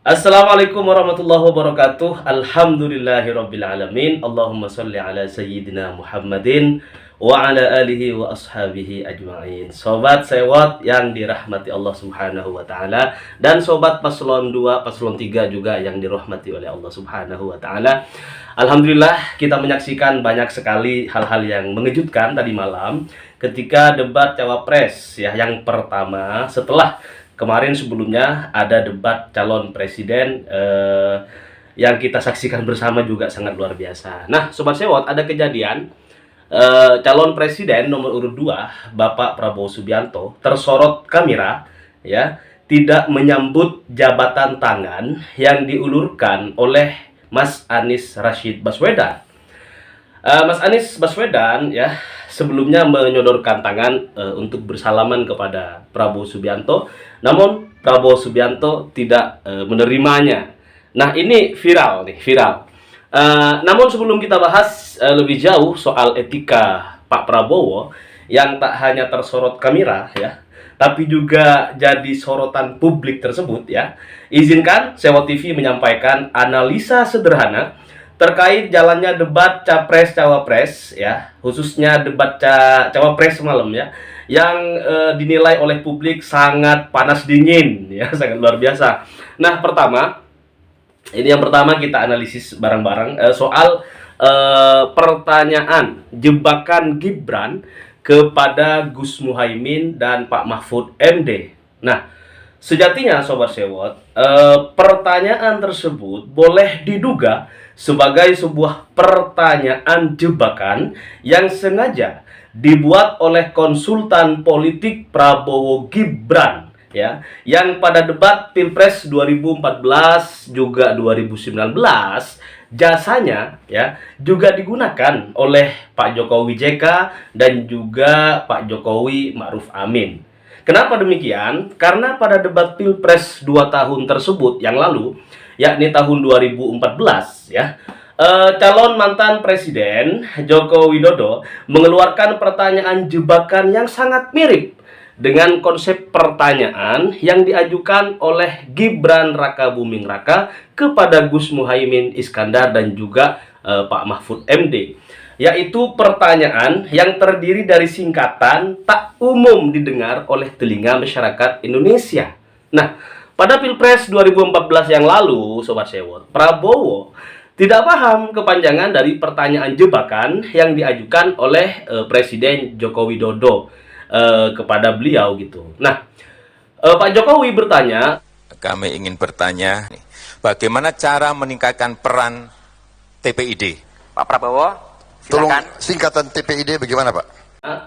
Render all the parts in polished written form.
Assalamualaikum warahmatullahi wabarakatuh. Alhamdulillahirabbil alamin. Allahumma shalli ala sayyidina Muhammadin wa ala alihi wa ashabihi ajma'in. Sobat sewot yang dirahmati Allah Subhanahu wa taala dan sobat paslon 2, paslon 3 juga yang dirahmati oleh Allah Subhanahu wa taala. Alhamdulillah kita menyaksikan banyak sekali hal-hal yang mengejutkan tadi malam ketika debat Cawapres ya, yang pertama setelah kemarin sebelumnya ada debat calon presiden yang kita saksikan bersama juga sangat luar biasa. Nah, Sobat Sewot, ada kejadian calon presiden nomor urut 2, Bapak Prabowo Subianto, tersorot kamera ya, tidak menyambut jabatan tangan yang diulurkan oleh Mas Anies Rashid Baswedan. Mas Anies Baswedan ya sebelumnya menyodorkan tangan untuk bersalaman kepada Prabowo Subianto, namun Prabowo Subianto tidak menerimanya. Nah, ini viral nih, viral. Namun sebelum kita bahas lebih jauh soal etika Pak Prabowo yang tak hanya tersorot kamera ya, tapi juga jadi sorotan publik tersebut ya, izinkan Sewot TV menyampaikan analisa sederhana terkait jalannya debat Capres-Cawapres ya, khususnya debat Cawapres semalam ya, yang dinilai oleh publik sangat panas dingin ya, sangat luar biasa. Nah, yang pertama kita analisis bareng-bareng soal pertanyaan jebakan Gibran kepada Gus Muhaimin dan Pak Mahfud MD. Nah, sejatinya Sobat Sewot, pertanyaan tersebut boleh diduga sebagai sebuah pertanyaan jebakan yang sengaja dibuat oleh konsultan politik Prabowo Gibran ya, yang pada debat Pilpres 2014 juga 2019 jasanya ya juga digunakan oleh Pak Jokowi JK dan juga Pak Jokowi Ma'ruf Amin. Kenapa demikian? Karena pada debat Pilpres 2 tahun tersebut yang lalu, yakni tahun 2014 ya, calon mantan presiden Joko Widodo mengeluarkan pertanyaan jebakan yang sangat mirip dengan konsep pertanyaan yang diajukan oleh Gibran Rakabuming Raka kepada Gus Muhaimin Iskandar dan juga Pak Mahfud MD, yaitu pertanyaan yang terdiri dari singkatan tak umum didengar oleh telinga masyarakat Indonesia. Nah, pada Pilpres 2014 yang lalu, Sobat Sewot, Prabowo tidak paham kepanjangan dari pertanyaan jebakan yang diajukan oleh Presiden Joko Widodo kepada beliau gitu. Nah, Pak Jokowi bertanya, kami ingin bertanya, bagaimana cara meningkatkan peran TPID? Pak Prabowo, Tolong silakan. singkatan TPID bagaimana, Pak?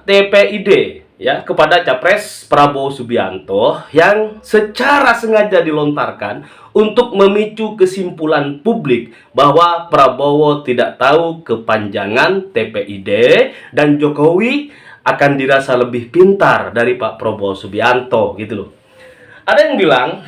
TPID ya kepada Capres Prabowo Subianto yang secara sengaja dilontarkan untuk memicu kesimpulan publik bahwa Prabowo tidak tahu kepanjangan TPID dan Jokowi akan dirasa lebih pintar dari Pak Prabowo Subianto gitu loh. Ada yang bilang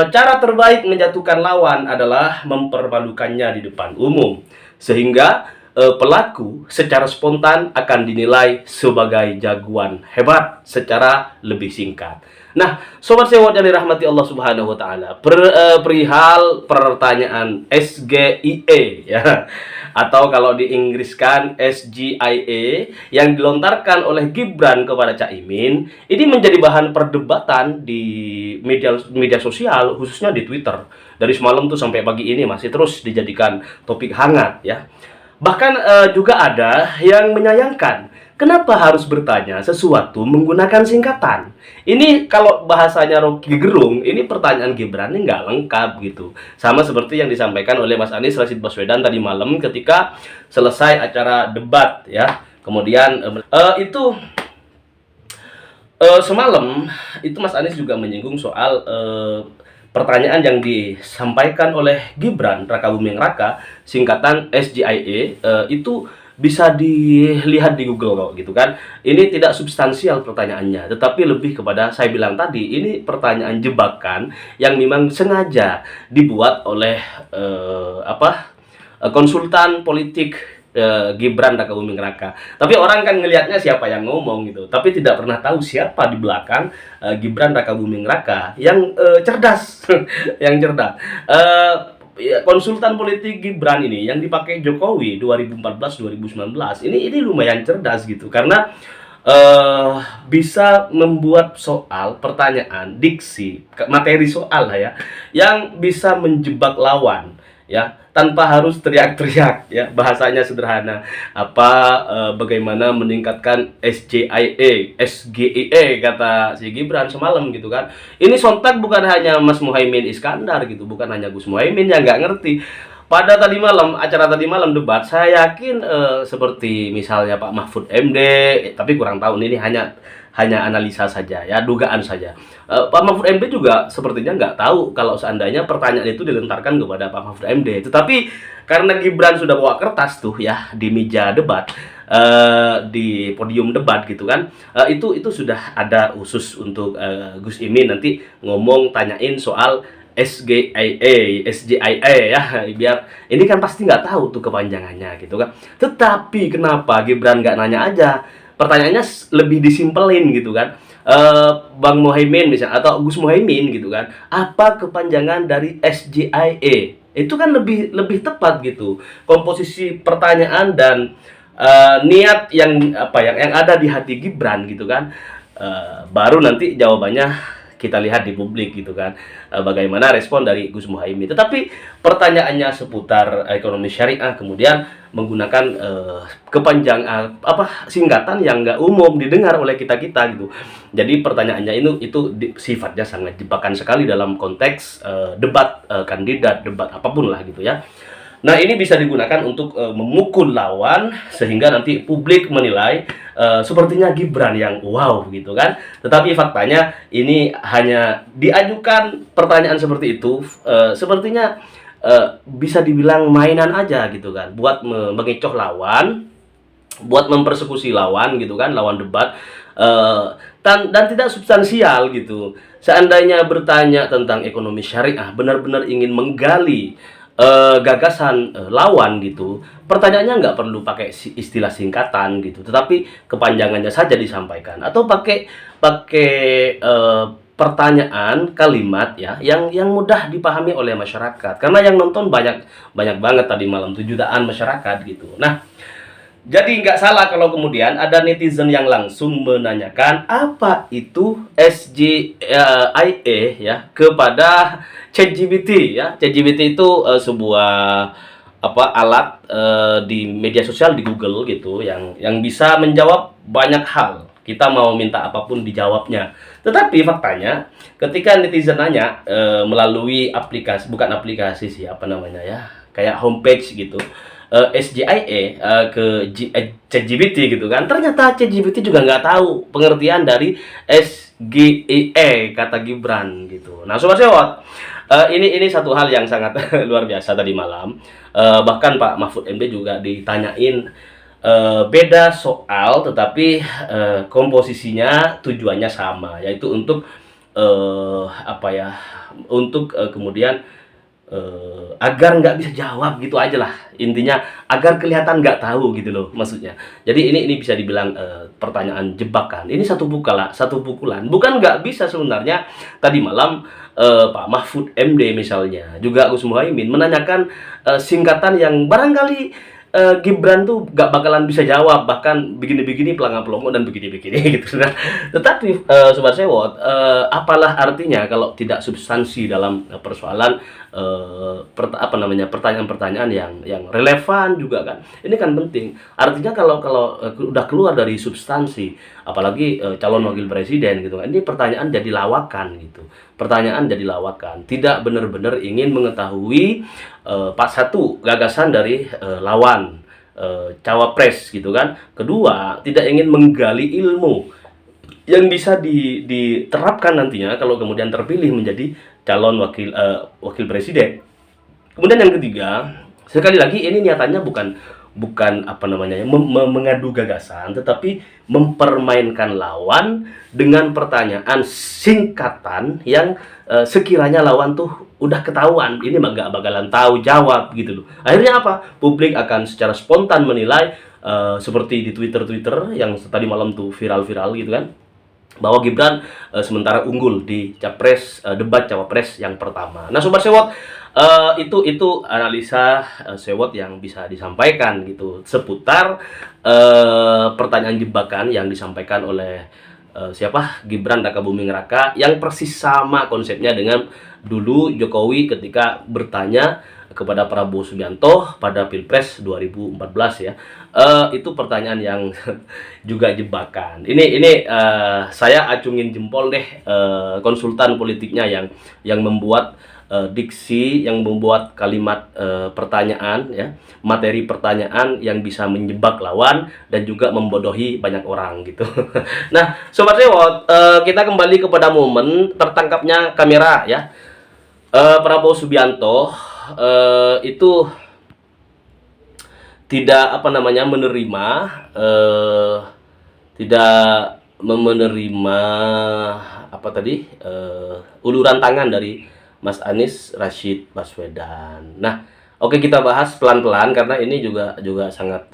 cara terbaik menjatuhkan lawan adalah mempermalukannya di depan umum, sehingga pelaku secara spontan akan dinilai sebagai jagoan hebat secara lebih singkat. Nah, Sobat Sewot yang dirahmati Allah Subhanahu wa taala, perihal pertanyaan SGIE ya, atau kalau diinggriskan SGIE yang dilontarkan oleh Gibran kepada Caimin, ini menjadi bahan perdebatan di media sosial, khususnya di Twitter. Dari semalam tuh sampai pagi ini masih terus dijadikan topik hangat ya. Bahkan juga ada yang menyayangkan kenapa harus bertanya sesuatu menggunakan singkatan. Ini kalau bahasanya Rocky Gerung, ini pertanyaan Gibran ini nggak lengkap gitu. Sama seperti yang disampaikan oleh Mas Anies Rashid Baswedan tadi malam ketika selesai acara debat ya. Kemudian semalam itu Mas Anies juga menyinggung soal pertanyaan yang disampaikan oleh Gibran Rakabuming Raka, singkatan SGIE, itu bisa dilihat di Google kok gitu kan. Ini tidak substansial pertanyaannya, tetapi lebih kepada saya bilang tadi, ini pertanyaan jebakan yang memang sengaja dibuat oleh konsultan politik Gibran Raka Buming Raka. Tapi orang kan ngelihatnya siapa yang ngomong gitu, tapi tidak pernah tahu siapa di belakang Gibran Raka Buming Raka yang cerdas, yang cerdas. Ya, konsultan politik Gibran ini yang dipakai Jokowi 2014-2019 ini lumayan cerdas gitu, karena bisa membuat soal, pertanyaan, diksi, materi soal lah ya, yang bisa menjebak lawan ya, tanpa harus teriak-teriak ya, bahasanya sederhana, bagaimana meningkatkan SGIE kata si Gibran semalam gitu kan. Ini sontak bukan hanya Mas Muhaimin Iskandar gitu, bukan hanya Gus Muhaimin yang nggak ngerti. Pada tadi malam, acara tadi malam debat, saya yakin seperti misalnya Pak Mahfud MD, tapi kurang tahu, ini hanya analisa saja ya, dugaan saja. Pak Mahfud MD juga sepertinya nggak tahu kalau seandainya pertanyaan itu dilentarkan kepada Pak Mahfud MD. Tetapi karena Gibran sudah bawa kertas tuh ya di meja debat, di podium debat gitu kan, itu sudah ada khusus untuk Gus Imin nanti ngomong, tanyain soal SGIA ya, biar ini kan pasti nggak tahu tuh kepanjangannya gitu kan. Tetapi kenapa Gibran nggak nanya aja? Pertanyaannya lebih disimpelin gitu kan. Bang Muhaimin misalnya atau Gus Muhaimin gitu kan, apa kepanjangan dari SGIA? Itu kan lebih tepat gitu. Komposisi pertanyaan dan niat yang yang ada di hati Gibran gitu kan. Baru nanti jawabannya kita lihat di publik gitu kan, bagaimana respon dari Gus Muhaimin. Tetapi pertanyaannya seputar ekonomi syariah, kemudian menggunakan kepanjangan singkatan yang nggak umum didengar oleh kita gitu. Jadi pertanyaannya itu sifatnya sangat jebakan sekali dalam konteks debat kandidat, debat apapun lah gitu ya. Nah, ini bisa digunakan untuk memukul lawan sehingga nanti publik menilai sepertinya Gibran yang wow gitu kan. Tetapi faktanya ini hanya diajukan pertanyaan seperti itu, sepertinya bisa dibilang mainan aja gitu kan, buat mengecoh lawan, buat mempersekusi lawan gitu kan, lawan debat, dan tidak substansial gitu. Seandainya bertanya tentang ekonomi syariah, benar-benar ingin menggali gagasan lawan gitu, pertanyaannya nggak perlu pakai istilah singkatan gitu, tetapi kepanjangannya saja disampaikan, atau pakai pertanyaan kalimat ya yang mudah dipahami oleh masyarakat, karena yang nonton banyak banget tadi malam, 7 jutaan masyarakat gitu. Nah, jadi nggak salah kalau kemudian ada netizen yang langsung menanyakan apa itu SGIE ya kepada ChatGPT ya. ChatGPT itu sebuah alat di media sosial di Google gitu yang bisa menjawab banyak hal. Kita mau minta apapun dijawabnya. Tetapi faktanya ketika netizen nanya melalui aplikasi, bukan aplikasi sih, kayak homepage gitu, SGIE ke ChatGPT gitu kan, ternyata ChatGPT juga nggak tahu pengertian dari SGIE kata Gibran gitu. Nah, Sobat Sewot, ini satu hal yang sangat luar biasa tadi malam. Bahkan Pak Mahfud MD juga ditanyain beda soal, tetapi komposisinya tujuannya sama, yaitu untuk kemudian agar nggak bisa jawab gitu aja lah, intinya agar kelihatan nggak tahu gitu loh maksudnya. Jadi ini bisa dibilang pertanyaan jebakan. Ini satu pukulan, bukan nggak bisa sebenarnya. Tadi malam Pak Mahfud MD misalnya, juga Gus Muhaimin menanyakan singkatan yang barangkali Gibran tuh gak bakalan bisa jawab, bahkan begini-begini pelongo dan begini-begini gitu. Nah, tetapi Sobat Sewot, apalah artinya kalau tidak substansi dalam persoalan pertanyaan-pertanyaan yang relevan juga kan. Ini kan penting. Artinya kalau udah keluar dari substansi, apalagi calon wakil presiden gitu kan, ini pertanyaan jadi lawakan gitu. Pertanyaan jadi lawakan, tidak benar-benar ingin mengetahui satu, gagasan dari lawan cawapres gitu kan. Kedua, tidak ingin menggali ilmu yang bisa diterapkan nantinya kalau kemudian terpilih menjadi calon wakil presiden. Kemudian yang ketiga, sekali lagi ini niatannya bukan apa namanya mengadu gagasan, tetapi mempermainkan lawan dengan pertanyaan singkatan yang sekiranya lawan tuh udah ketahuan ini mah gak bakalan tahu jawab gitu loh. Akhirnya apa? Publik akan secara spontan menilai, seperti di Twitter yang tadi malam tuh viral gitu kan, bahwa Gibran sementara unggul di debat cawapres yang pertama. Nah, Sobat Sewot, itu analisa Sewot yang bisa disampaikan gitu seputar pertanyaan jebakan yang disampaikan oleh siapa? Gibran Rakabuming Raka, yang persis sama konsepnya dengan dulu Jokowi ketika bertanya kepada Prabowo Subianto pada Pilpres 2014 ya. Itu pertanyaan yang juga jebakan. Ini saya acungin jempol deh konsultan politiknya yang membuat diksi, yang membuat kalimat pertanyaan ya, materi pertanyaan yang bisa menjebak lawan dan juga membodohi banyak orang gitu. Nah, Sobat Sewot, kita kembali kepada momen tertangkapnya kamera ya. Prabowo Subianto itu tidak menerima uluran tangan dari Mas Anies Rashid Baswedan. Nah, oke, kita bahas pelan-pelan karena ini juga sangat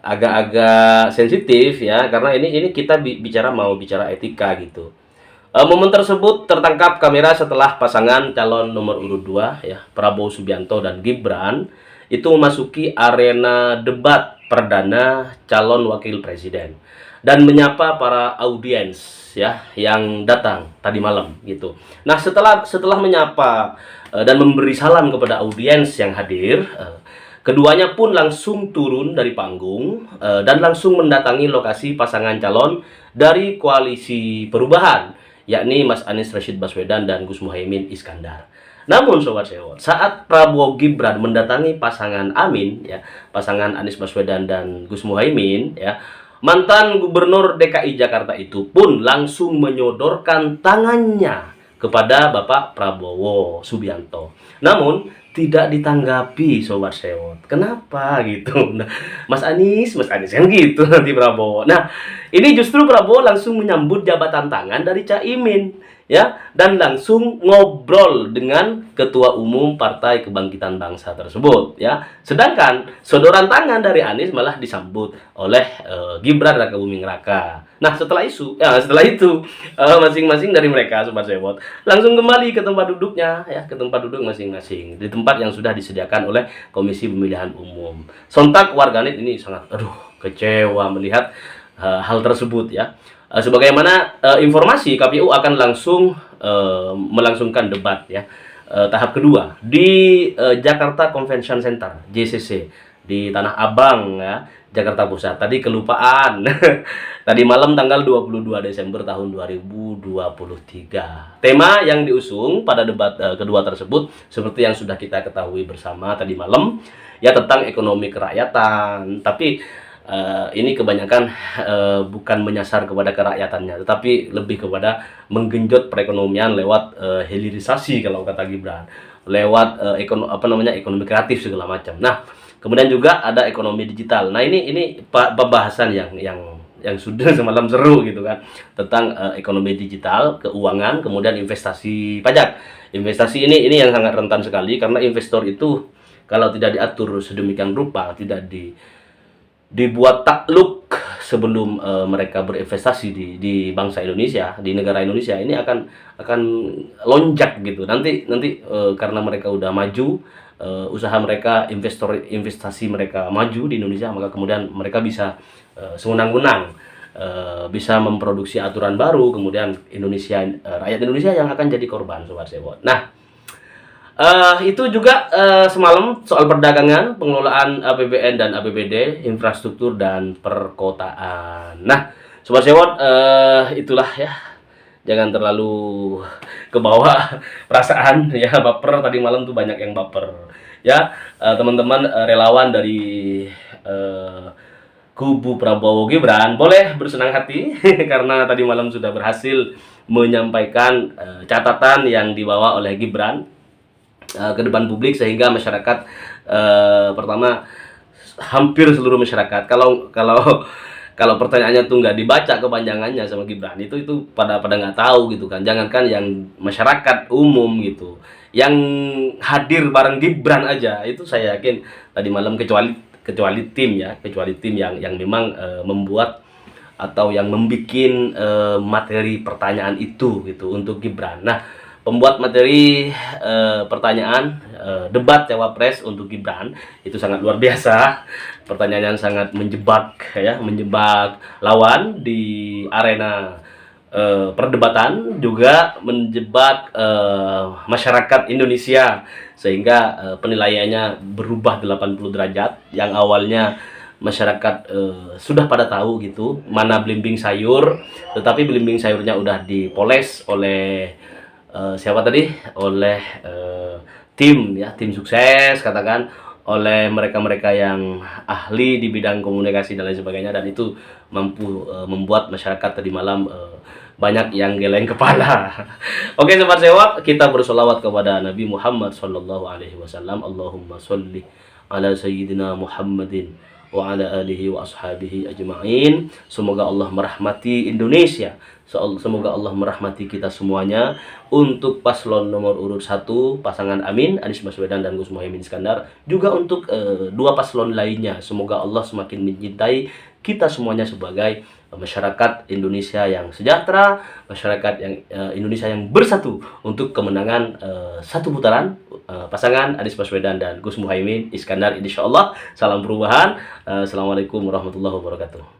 agak-agak sensitif ya, karena ini kita mau bicara etika gitu. Momen tersebut tertangkap kamera setelah pasangan calon nomor urut 2 ya, Prabowo Subianto dan Gibran itu memasuki arena debat perdana calon wakil presiden dan menyapa para audiens ya yang datang tadi malam gitu. Nah, setelah menyapa dan memberi salam kepada audiens yang hadir, keduanya pun langsung turun dari panggung dan langsung mendatangi lokasi pasangan calon dari Koalisi Perubahan, yakni Mas Anies Rashid Baswedan dan Gus Muhaimin Iskandar. Namun Sobat Sewot, saat Prabowo Gibran mendatangi pasangan Amin ya, pasangan Anies Baswedan dan Gus Muhaimin ya, mantan Gubernur DKI Jakarta itu pun langsung menyodorkan tangannya kepada Bapak Prabowo Subianto. Namun tidak ditanggapi Sobat Sewot. Kenapa gitu? Nah, Mas Anies kan gitu nanti Prabowo. Nah, ini justru Prabowo langsung menyambut jabatan tangan dari Caimin ya, dan langsung ngobrol dengan Ketua Umum Partai Kebangkitan Bangsa tersebut ya. Sedangkan sodoran tangan dari Anies malah disambut oleh Gibran Rakabuming Raka. Nah, setelah itu masing-masing dari mereka Sobat Sewot langsung kembali ke tempat duduknya ya, ke tempat duduk masing-masing di tempat yang sudah disediakan oleh Komisi Pemilihan Umum. Sontak warganet ini sangat kecewa melihat hal tersebut ya. Sebagaimana informasi, KPU akan langsung melangsungkan debat ya, tahap kedua di Jakarta Convention Center JCC di Tanah Abang ya, Jakarta Pusat. Tadi kelupaan. Tadi malam tanggal 22 Desember tahun 2023. Tema yang diusung pada debat kedua tersebut seperti yang sudah kita ketahui bersama tadi malam ya, tentang ekonomi kerakyatan. Tapi ini kebanyakan bukan menyasar kepada kerakyatannya, tetapi lebih kepada menggenjot perekonomian lewat hilirisasi kalau kata Gibran, lewat ekonomi kreatif segala macam. Nah, kemudian juga ada ekonomi digital. Nah, ini pembahasan yang sudah semalam seru gitu kan, tentang ekonomi digital, keuangan, kemudian investasi pajak. Investasi ini yang sangat rentan sekali karena investor itu kalau tidak diatur sedemikian rupa, tidak dibuat takluk sebelum mereka berinvestasi di bangsa Indonesia, di negara Indonesia, ini akan lonjak gitu. Nanti karena mereka udah maju, usaha mereka, investasi mereka maju di Indonesia, maka kemudian mereka bisa sewenang-wenang bisa memproduksi aturan baru, kemudian rakyat Indonesia yang akan jadi korban Sobat Sewot. Nah, itu juga semalam soal perdagangan, pengelolaan APBN dan APBD, infrastruktur dan perkotaan. Nah, Sobat Sewot, itulah ya, jangan terlalu ke bawah perasaan ya, baper. Tadi malam tuh banyak yang baper ya, teman-teman relawan dari kubu Prabowo Gibran boleh bersenang hati karena tadi malam sudah berhasil menyampaikan catatan yang dibawa oleh Gibran ke depan publik, sehingga masyarakat Pertama, hampir seluruh masyarakat, kalau pertanyaannya tuh nggak dibaca kepanjangannya sama Gibran, itu pada nggak tahu gitu kan. Jangankan yang masyarakat umum gitu, yang hadir bareng Gibran aja itu saya yakin tadi malam, kecuali tim ya, kecuali tim yang memang membuat atau yang membikin materi pertanyaan itu gitu untuk Gibran. Nah, pembuat materi pertanyaan debat cawapres untuk Gibran itu sangat luar biasa. Pertanyaan yang sangat menjebak ya, menjebak lawan di arena perdebatan, juga menjebak masyarakat Indonesia, sehingga penilaiannya berubah 80 derajat. Yang awalnya masyarakat sudah pada tahu gitu mana belimbing sayur, tetapi belimbing sayurnya udah dipoles oleh siapa tadi, oleh tim ya, tim sukses katakan, oleh mereka-mereka yang ahli di bidang komunikasi dan lain sebagainya, dan itu mampu membuat masyarakat tadi malam banyak yang geleng kepala. Oke sobat sewot, kita bersolawat kepada Nabi Muhammad sallallahu alaihi wasallam. Allahumma sholli ala sayyidina Muhammadin wa ala alihi wa ashabihi ajma'in. Semoga Allah merahmati Indonesia, semoga Allah merahmati kita semuanya. Untuk paslon nomor urut 1 pasangan Amin, Anies Baswedan dan Gus Muhaimin Iskandar, juga untuk dua paslon lainnya, semoga Allah semakin mencintai kita semuanya sebagai masyarakat Indonesia yang sejahtera, masyarakat yang Indonesia yang bersatu untuk kemenangan satu putaran pasangan Anies Baswedan dan Gus Muhaimin Iskandar, insyaallah. Salam perubahan. Assalamualaikum warahmatullahi wabarakatuh.